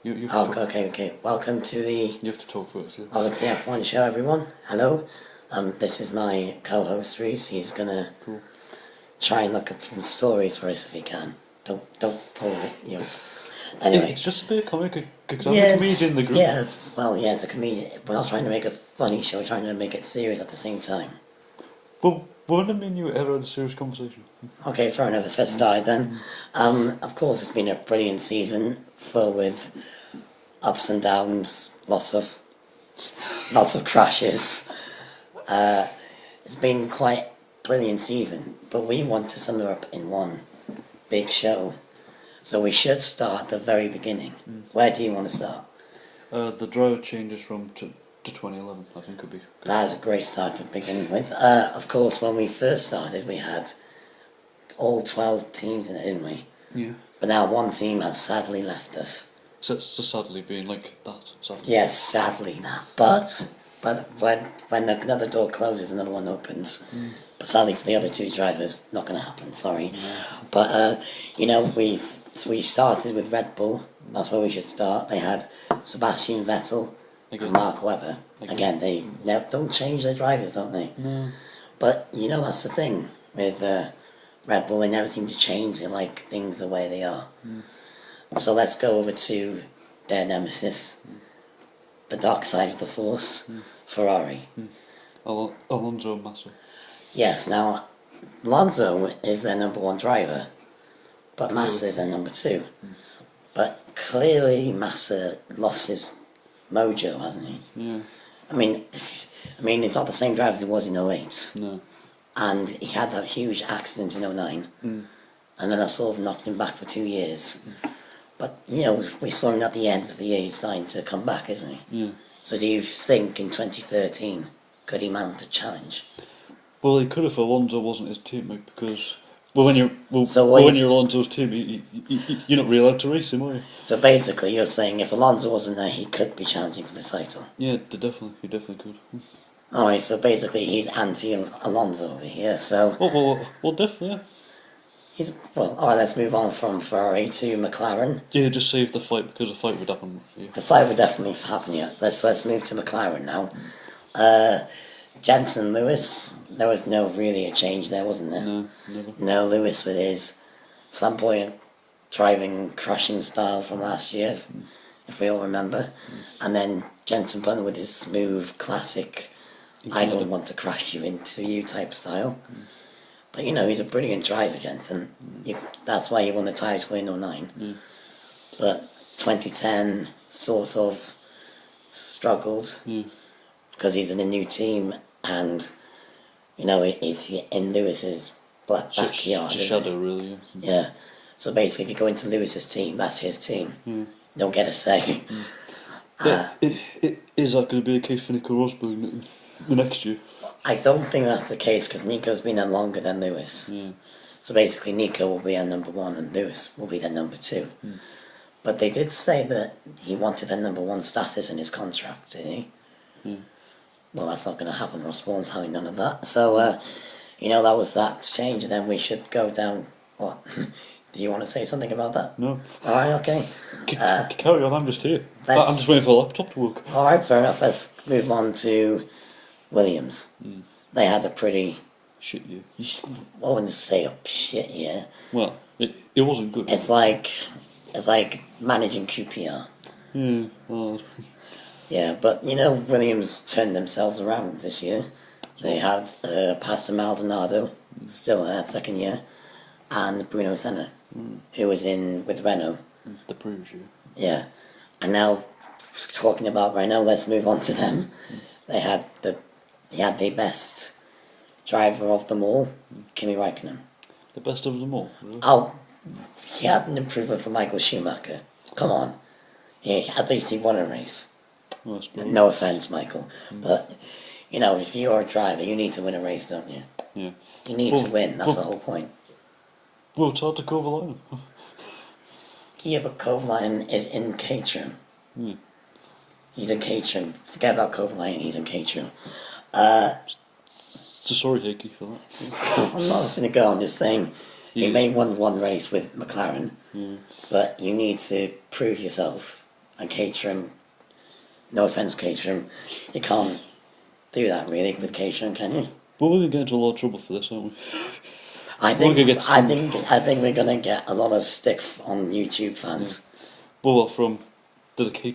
You have to Oh, talk. okay. Welcome to the You have to talk first. Yeah. Welcome to the F1 show, everyone. Hello. This is my co-host Reese. He's gonna Cool. try and look up some stories for us if he can. Don't pull it, Anyway. It's just a bit of comic because I'm a comedian in the group. Yeah. Well, yeah, it's a comedian. We're not trying to make a funny show. We're trying to make it serious at the same time. Well, when did me and you ever had a serious conversation? Okay, fair enough. Let's get started then. Of course, it's been a brilliant season, filled with ups and downs, lots of crashes. It's been quite a brilliant season, but we want to sum it up in one big show. So we should start at the very beginning. Where do you want to start? The driver changes from to 2011. I think would be. That is a great start to begin with. Of course, when we first started, we had all 12 teams in it, didn't we? Yeah. But now one team has sadly left us. So sadly being like that. Sadly. Yes, sadly now. But when another door closes, another one opens. But sadly for the other two drivers, not going to happen. Sorry. But we started with Red Bull. That's where we should start. They had Sebastian Vettel and Mark Webber. Again, they don't change their drivers, don't they? No. But that's the thing with Red Bull. They never seem to change. They like things the way they are. So let's go over to their nemesis, the dark side of the Force, Ferrari. Alonso Massa. Yes, now, Alonso is their number one driver, but Massa is their number two. But clearly Massa lost his mojo, hasn't he? Yeah. I mean, he's not the same driver as he was in 08. No. And he had that huge accident in 09. And then that sort of knocked him back for 2 years. But, we saw him at the end of the year, he's starting to come back, isn't he? Yeah. So do you think in 2013, could he mount a challenge? Well, he could if Alonso wasn't his teammate because. When you're Alonso's team, you're not really allowed to race him, are you? So basically, you're saying if Alonso wasn't there, he could be challenging for the title. Yeah, he definitely could. Alright, so basically he's anti-Alonso over here, so... Well, definitely, yeah. Alright, let's move on from Ferrari to McLaren. Yeah, just save the fight because the fight would happen. Yeah. The fight would definitely happen, yeah. So let's move to McLaren now. Jenson Lewis, there was no really a change there, wasn't there? No, never. No, Lewis with his flamboyant driving, crashing style from last year, if we all remember. And then Jenson Button with his smooth, classic, I don't want to crash you into you type style. But he's a brilliant driver, Jenson. That's why he won the title in 09. But 2010 sort of struggled because he's in a new team and he's in Lewis's backyard. Shadow, really. Yeah. So basically, if you go into Lewis's team, that's his team. You don't get a say. Is that going to be the case for Nico Rosberg the next year? I don't think that's the case because Nico's been there longer than Lewis. Yeah. So basically, Nico will be their number one and Lewis will be their number two. But they did say that he wanted their number one status in his contract, didn't he? Well, that's not going to happen. Ross Brawn's having none of that. So, that was that change. And then we should go down... What? Do you want to say something about that? No. Alright, okay. Carry on, I'm just here. I'm just waiting for the laptop to work. Alright, fair enough. Let's move on to Williams. They had a pretty... Shit year. I wouldn't say a shit year. Well, it wasn't good. It's like managing QPR. Yeah, hard. Yeah, but Williams turned themselves around this year. They had Pastor Maldonado, still there, second year, and Bruno Senna, who was in with Renault. The previous year. Yeah, and now talking about Renault, let's move on to them. They had the best driver of them all, Kimi Raikkonen. The best of them all. Really? Oh, he had an improvement for Michael Schumacher. Come on, at least he won a race. Well, No offence, Michael, but if you're a driver, you need to win a race, don't you? Yeah. You need to win. That's the whole point. Well, it's hard to cover line. Yeah, but Kovalainen is in Caterham. Yeah. He's in Caterham. Forget about Kovalainen. He's in Caterham. So sorry, Hickey, for that. I'm not going to go. I'm just saying he may won one race with McLaren, but you need to prove yourself and Caterham. No offence, Caterham, you can't do that really with Caterham, can you? But we're going to get into a lot of trouble for this, aren't we? I think we're gonna get a lot of stick on YouTube fans. Yeah. Well, from did a